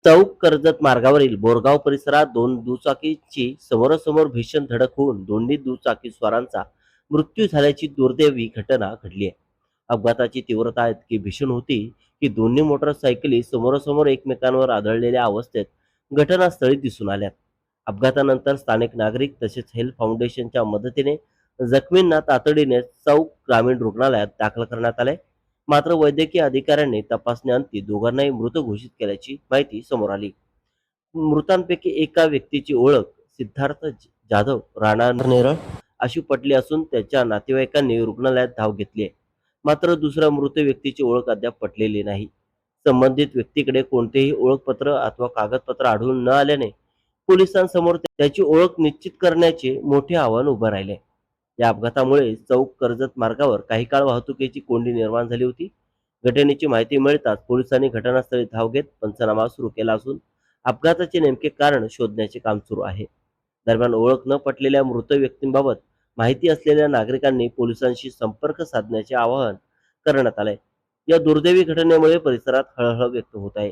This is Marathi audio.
चौक कर्जत मार्गावरील बोरगाव परिसरात दोन दुचाकीची समोरासमोर भीषण धडक होऊन दोन्ही दुचाकीस्वारांचा मृत्यू झाल्याची दुर्दैवी घटना घडली आहे. अपघाताची तीव्रता इतकी भीषण होती की दोन्ही मोटरसायकली समोरासमोर एकमेकांवर आदळलेल्या अवस्थेत घटनास्थळी दिसून आल्यात. अपघातानंतर स्थानिक नागरिक तसेच हेल्थ फाउंडेशनच्या मदतीने जखमींना तातडीने चौक ग्रामीण रुग्णालयात दाखल करण्यात आले. मात्र वैद्यकीय अधिकाऱ्यांनी तपासणीअंती दोघांनाही मृत घोषित केल्याची माहिती समोर आली. मृतांपैकी एका व्यक्तीची ओळख सिद्धार्थ जाधव राहणार नेरळ अशी पटली असून त्याच्या नातेवाईकांनी रुग्णालयात धाव घेतली आहे. मात्र दुसऱ्या मृत व्यक्तीची ओळख अद्याप पटलेली नाही. संबंधित व्यक्तीकडे कोणतेही ओळखपत्र अथवा कागदपत्र आढळून न आल्याने पोलिसांसमोर त्याची ओळख निश्चित करण्याचे मोठे आव्हान उभं राहिले. या अपघातामुळे चौक कर्जत मार्गावर काही काळ वाहतुकीची कोंडी निर्माण झाली होती. घटनेची माहिती मिळताच पोलिसांनी घटनास्थळी धाव घेत पंचनामा सुरू केला असून अपघाताचे नेमके कारण शोधण्याचे काम सुरू आहे. दरम्यान ओळख न पटलेल्या मृत व्यक्तींबाबत माहिती असलेल्या नागरिकांनी पोलिसांशी संपर्क साधण्याचे आवाहन करण्यात आले. या दुर्दैवी घटनेमुळे परिसरात हळहळ व्यक्त होत आहे.